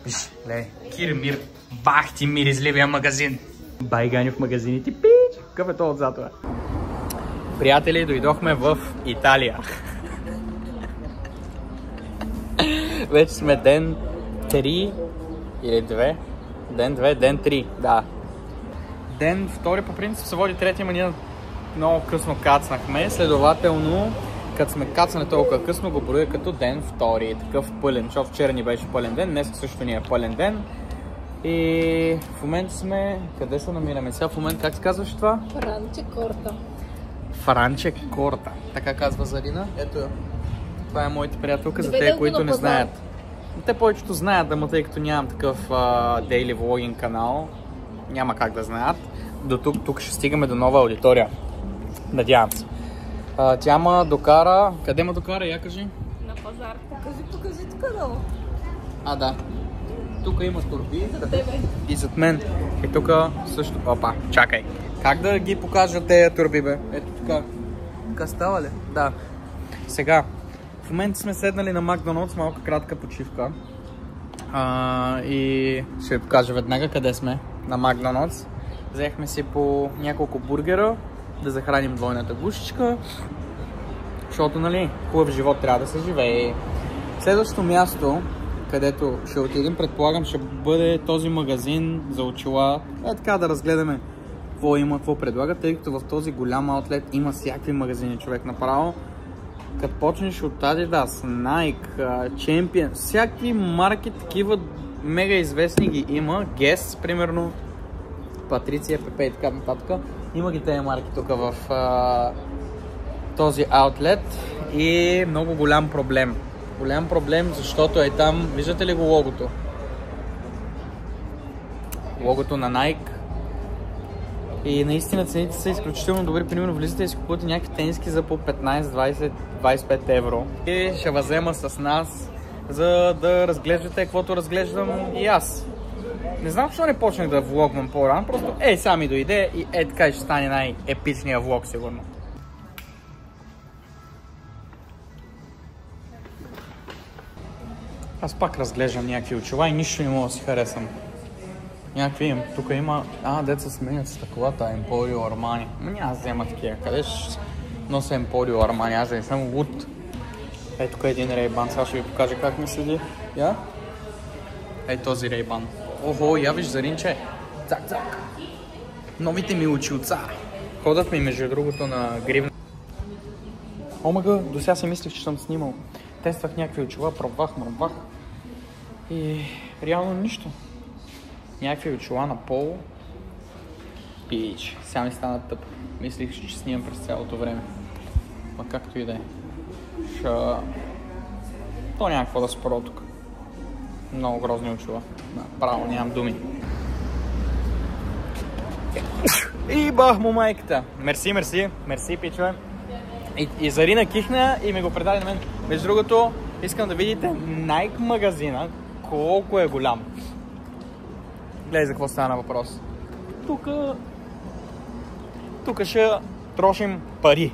Виж, лей, Кирмир, бах ти миризливия магазин. Байгани в магазините, пич, какъв е то отзад, бе? Приятели, дойдохме в Италия. Вече сме ден 3 или 2. Ден 2, ден 3, да. Ден 2 по принцип се води третия, ама ние много късно кацнахме. Следователно, като сме кацнали толкова късно, го броя като ден 2. Такъв пълен, защото вчера ни беше пълен ден, днес също ни е пълен ден. И в момента сме... Къде се намираме сега? В момента как се казваш това? Франчекорта. Франчекорта. Така казва Зарина. Ето я. Това е моята приятелка, за те, които не знаят. Те повечето знаят, ама тъй като нямам такъв daily vlogging канал, няма как да знаят. До тук ще стигаме до нова аудитория. Надявам се. Тя ма докара... Къде ма докара? Я кажи. На пазар. Покажи тук долу. Да. Тук има турби. За тебе. И зад мен. И тук също... Опа, чакай. Как да ги покажа тези турби, бе? Ето така. Така става ли? Да. Сега. В момента сме седнали на Макдоналдс, малка кратка почивка. И ще ви покажа веднага къде сме на Макдоналдс. Взехме си по няколко бургера да захраним двойната гушичка, защото, нали, хубав живот трябва да се живее. Следващото място, където ще отидем, предполагам, ще бъде този магазин за очила. Така да разгледаме какво има, какво предлага, тъй като в този голям аутлет има всякакви магазини, човек, направо. Като почнеш от Adidas, Nike, Champion, всякакви марки такива мега известни ги има. Guess, примерно, Патриция, Пепе и така нататък. Има ги тези марки тук в този аутлет и много голям проблем. Голям проблем, защото е там, виждате ли го логото? Логото на Nike. И наистина цените са изключително добри. Примерно влизате и си купувате някакви тениски за по 15, 20, 25 евро. И ще възема с нас, за да разглеждате каквото разглеждам и аз. Не знам защо не почнах да влогвам по-рано, просто сега ми дойде и така ще стане най-епичният влог сигурно. Аз пак разглеждам някакви очила и нищо не мога да си харесам. Някакви им. Тук има... деца сменят стъклата, Emporio Armani. Няма да взема такива. Къде ще нося Emporio Armani? Аз да не съм луд. Ей, тук е един Ray-Ban. Сега ще ви покажа как ми седи. Я? Ей, този Ray-Ban. Охо, я виж, Заринче. Цак. Новите ми очилца. Ходът ми, между другото, на гривна. Омага, до сега си мислих, че съм снимал. Тествах някакви очила, пробвах. И реално нищо. Някакви очила на пол. Пич. Сега ми стана тъп. Мислих, че снимам през цялото време. Ма както и да е. То няма какво да споря тук. Много грозни очила. Право, нямам думи. И бах му майката. Мерси, пичове. И Зарина кихна и ми го предаде на мен. Между другото, искам да видите Nike магазина, колко е голям. Гледай за какво стана въпрос. Тук ще трошим пари.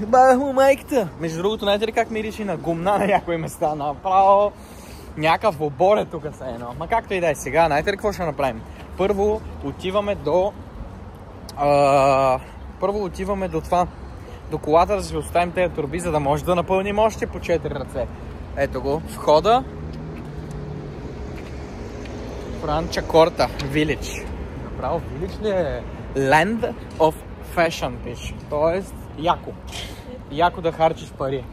Бах му майката. Между другото, знаете ли как мириши на гумна на някои места? Направо някакъв оборе тук са едно. Ма както и да е сега, знаете ли какво ще направим? Първо отиваме до това. До колата да си оставим тези турби, за да може да напълним още по 4 ръце. Ето го, входа. Франчекорта, Village. Направо Village ли е? Land of Fashion, пише. Тоест, яко. Яко да харчиш пари.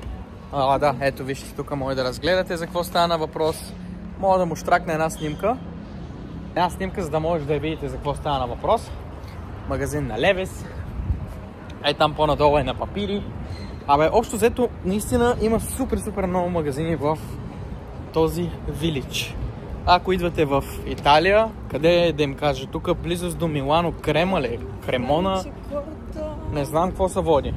Да, ето вижте, тук може да разгледате за какво стана въпрос. Мога да му штракна една снимка. За да може да видите за какво стана въпрос. Магазин на Levi's. Там по-надолу е на папири. Общо взето, наистина има супер много магазини в този Village. Ако идвате в Италия, къде да им кажа, тук близост до Милано, Кремона, не знам какво се води.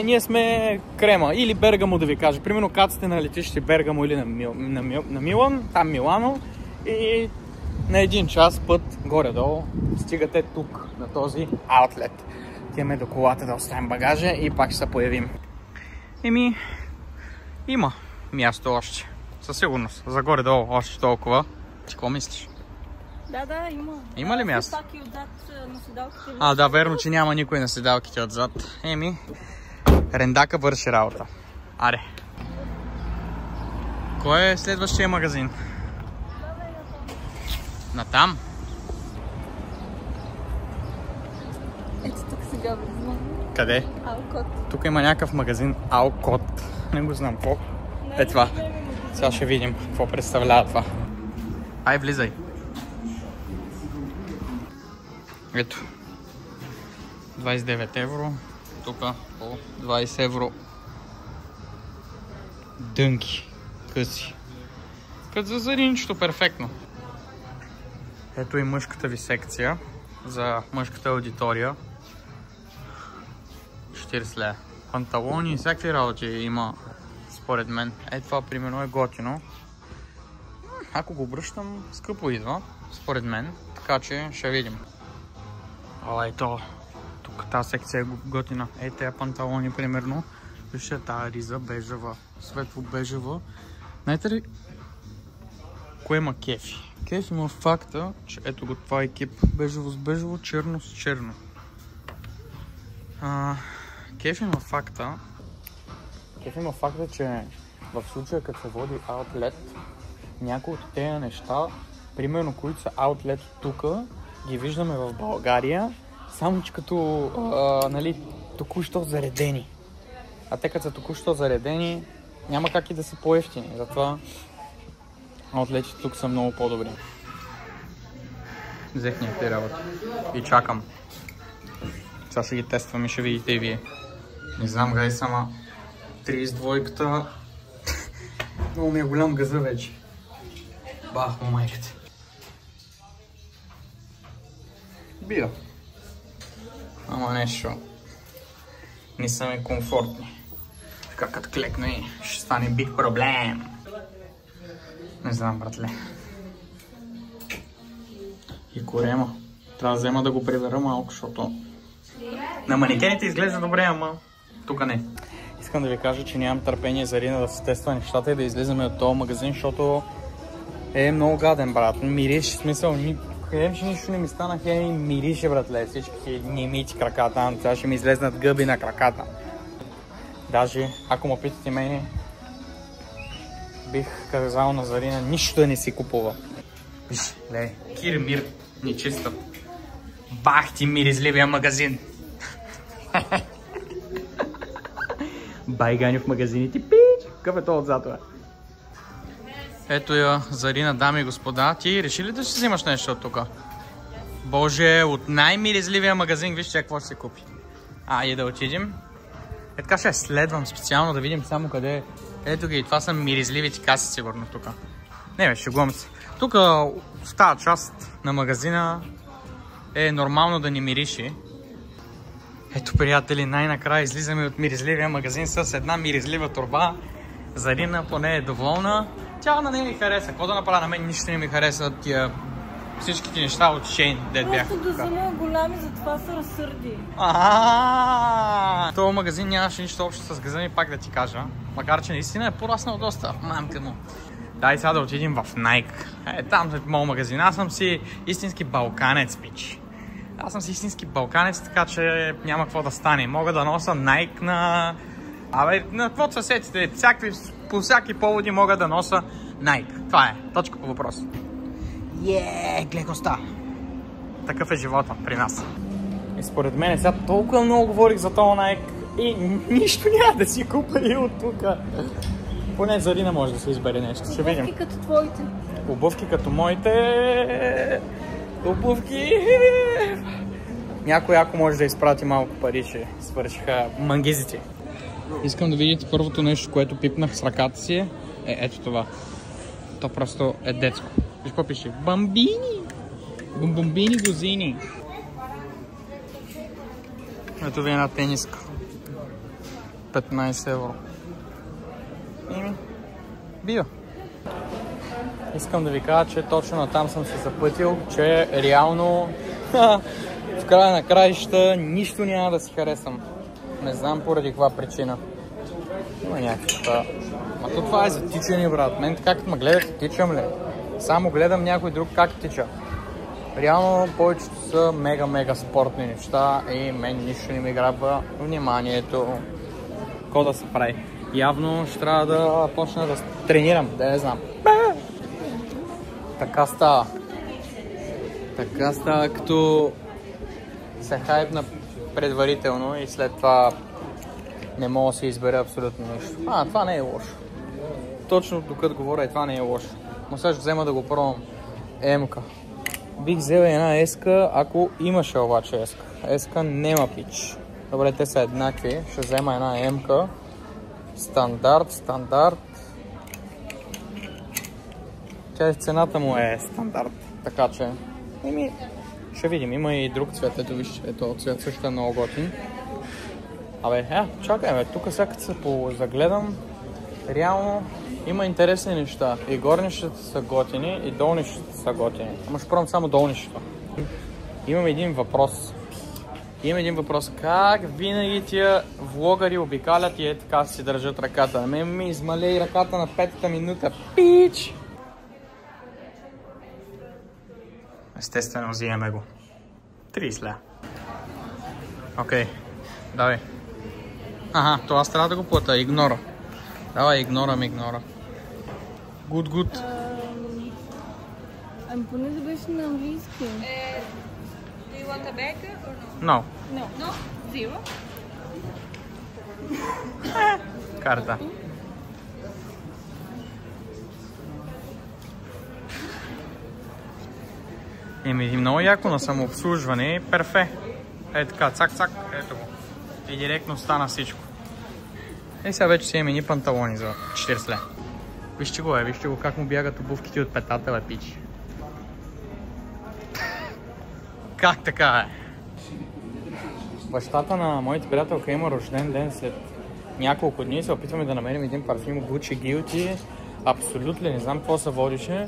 Ние сме Крема или Бергамо да ви кажа. Примерно кацате на летище Бергамо или на Милан, там Милано и на 1 час път горе-долу стигате тук, на този аутлет. Отиваме до колата да оставим багажа и пак ще се появим. Има място още. със сигурност. Загоре-долу още толкова. Ти какво мислиш? Да, има. Има ли място? Пак и отзад на седалките. Да, верно, че няма никой на седалките отзад. Рендака върши работа. Аре. Кой е следващия магазин? Натам? Ето тук сега влизам. Къде? Алкот. Тук има някакъв магазин Алкот. Не го знам какво. Това. Сега ще видим какво представлява това. Ай, влизай. Ето. 29 евро. Тук по 20 евро. Дънки. Къси. Като за заринчето, перфектно. Ето и мъжката ви секция. За мъжката аудитория. 40 лева. Панталони и всякакви работи има, според мен. Това примерно е готино. Ако го обръщам, скъпо идва, според мен. Така че ще видим. Ето, тук тази секция е готина. Тези панталони примерно. Вижте тази риза, бежева, светло бежева. Знаете ли кое има кефи? Кефи има факта, че ето го това екип. Бежево с бежево, черно с черно. Кефи има факта, че в случая като се води аутлет, някои от тези неща, примерно които са аутлет тук, ги виждаме в България, само че като току-що заредени. А те като са току-що заредени, няма как и да са по-евтини. Затова аутлетите тук са много по-добри. Взех някакви работи и чакам. Сега ще ги тествам и ще видите и вие. Не знам къде сама 32-ката. Много ми е голям газа вече. Бах му майката. Бия. Ама нещо. Не са ми комфортни. Така като клекне, ще стане биг проблем. Не знам, братле. И корема. Трябва да взема да го прибера малко, защото на манекените изглежда добре, ама тук не. Искам да ви кажа, че нямам търпение за Рина да се тества нещата и да излизаме от този магазин, защото е много гаден, брат. Мирише, смисъл, хем, че нищо не ми стана, хем мирише, братле. Всички немити краката, сега ще ми излезнат гъби на краката. Даже, ако ме питате мене, бих казал на Зарина нищо да не си купува. Виж, лей, кир-мир, нечиста. Бах ти миризливия магазин! Байгани в магазините, пич! Какъв е то отзад, бе? Ето я, Зарина, дами и господа. Ти реши ли да си взимаш нещо от тук? Боже, от най-миризливия магазин, вижте какво ще се купи. И да отидем. Така ще следвам специално да видим само къде е. Ето ги, това са миризливите каси сигурно тук. Не бе, шегувам се. Тук в тази част на магазина е нормално да ни мириши. Ето, приятели, най-накрая излизаме от миризливия магазин с една миризлива торба. Зарина поне е доволна. Тя на нея ми хареса. Какво да направя, на мен нищо не ми хареса от тия всичките неща от Шейн, дед бях. Просто да взема голями, затова се разсърди. Този магазин нямаше нищо общо с газа ми, пак да ти кажа. Макар че наистина е пораснал доста. Мамка му. Дай сега да отидем в Nike. Там след моят магазин. Аз съм си истински балканец, пич. Аз съм си истински балканец, така че няма какво да стане. Мога да носа Nike на... на каквото се сетите. По всяки поводи мога да носа Nike. Това е. Точка по въпрос. Гледността. Такъв е живота при нас. И според мен сега толкова много говорих за този Nike и нищо няма да си купа и от тук. Поне Зарина може да се избере нещо. Ще видим. Обувки като твоите. Обувки като моите. Обувки. Някой ако може да изпрати малко пари, че свършиха мангизите. Искам да видите първото нещо, което пипнах с ръката си. Ето това. То просто е детско. Виж какво пише? Бамбини! Бомбомбини гозини. Ето ви една тениска. 15 евро. Био. Искам да ви кажа, че точно натам съм се запътил, че реално в края на краища нищо няма да си харесам. Не знам поради каква причина. Има някаква Ма то това е за тичане, брат. Мен как ме гледате, тичам ли? Само гледам някой друг как тича. Реално повечето са мега спортни неща и мен нищо не ми грабва вниманието. Какво да се прави? Явно ще трябва да почна да тренирам, да не знам. Така става. Така става, като се хайпна предварително и след това не мога да се избере абсолютно нещо. Това не е лошо. Точно докато говоря, това не е лошо. Но сега ще взема да го пробвам. Емка. Бих взел една еска, ако имаше обаче еска. Еска нема пич. Добре, те са еднакви. Ще взема една емка. Стандарт. Тя цената му е стандарт. Така че, ще видим. Има и друг цвет. Ето вижте, ето цвет също е много готин. Чакай, тук сега като се позагледам, реално има интересни неща. И горнищата са готини, и долнищата са готини. Ама ще пробвам само долнищата. Имам един въпрос. Как винаги тия влогари обикалят и така си държат ръката? На мен ми измалей ръката на 5-та минута. Пич! Естествено, взимаме го. 30 ля. Окей, давай. Това аз трябва да го плата. Игнора. Давай, игнора. Good. Ами поне да беше на английски. Do you want a bag or No. no? No? Zero? Карта. Много яко на самообслужване. Перфе. Така, цак, ето го. И директно стана всичко. И сега вече си имам едни панталони за 40 ле. Вижте го как му бягат обувките от петата, пич. Как така е? Бащата на моите приятелка има рожден ден след няколко дни. Се опитваме да намерим един парфюм Gucci Guilty. Абсолютно не знам какво се водише.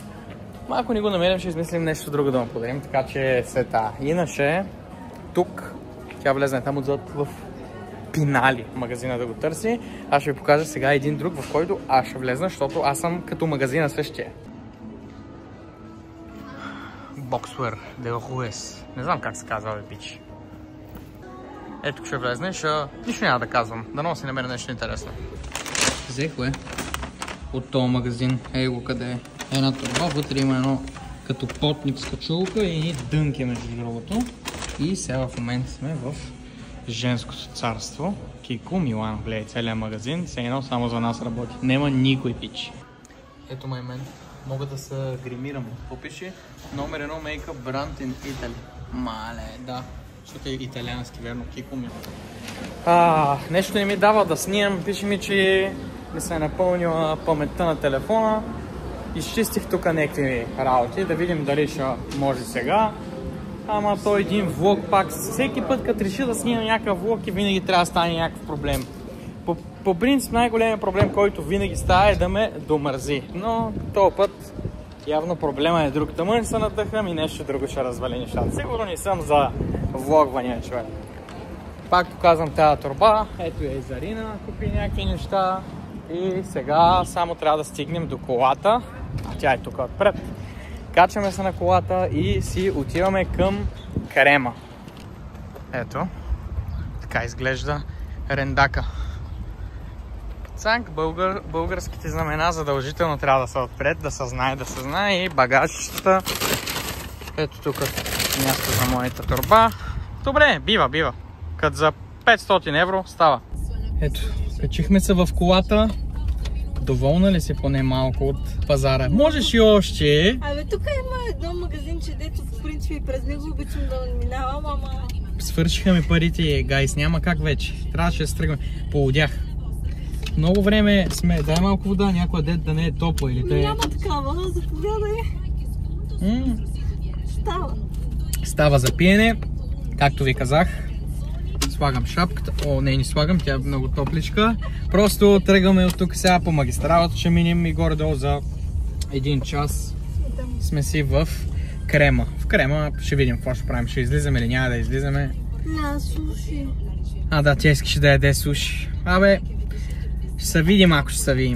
Ако не го намерим, ще измислим нещо друго да му подарим. Така че сета. Иначе тук тя влезне там отзад в Пинали магазина да го търси. Аз ще ви покажа сега един друг, в който аз ще влезна, защото аз съм като магазина същия. Boxwear de Rues. Не знам как се казва, пич. Ето ще влезне, нищо няма да казвам. Дано си намеря нещо интересно. Взех го от този магазин. Ей го къде е. Една турба, вътре има едно като потник с качулка и дънки между другото. И сега в момента сме в женското царство. Кико, Милано, гледай целият магазин. Все едно само за нас работи. Нема никой пич. Ето мен. Мога да се гримирам. Попиши номер 1 мейкъп бранд in Italy. Мале, да. Защото е италиански, верно, Кико Милано. Нещо не ми дава да снимам. Пише ми, че не се е напълнила паметта на телефона. Изчистих тук някакви работи, да видим дали ще може сега. Ама той един влог пак, всеки път като реши да снимам някакъв влог и винаги трябва да стане някакъв проблем. По принцип най-големият проблем, който винаги става е да ме домързи. Но този път явно проблема е друг. Тъмън се надъхам и нещо друго ще развали нещата. Сигурно не съм за влогвания човек. Пак показвам тази торба, ето я и Зарина, купи някакви неща. И сега само трябва да стигнем до колата. Тя е тук отпред. Качваме се на колата и си отиваме към Крема. Ето, така изглежда рендака. Цанк, българските знамена задължително трябва да са отпред, да се знае и багажищата. Ето тук място за моята торба. Добре, бива. Като за 500 евро става. Ето, качихме се в колата. Доволна ли си поне малко от пазара? Можеш и още. Тук има едно магазинче, дето в принцип и през него обичам да минавам, ама... Свършиха ми парите, гайс, няма как вече. Трябваше да се тръгваме. Полудях. Много време сме. Дай малко вода, някоя дет да не е топла или те... Няма такава, заповядай. Става за пиене, както ви казах. Слагам шапката. Не слагам, тя е много топличка. Просто тръгваме от тук сега по магистралата, ще минем и горе-долу за 1 час. Сме си в Крема. В Крема ще видим какво ще правим. Ще излизаме или няма да излизаме. Суши. Да, тя искаше да яде суши. Ще се видим, ако ще се видим.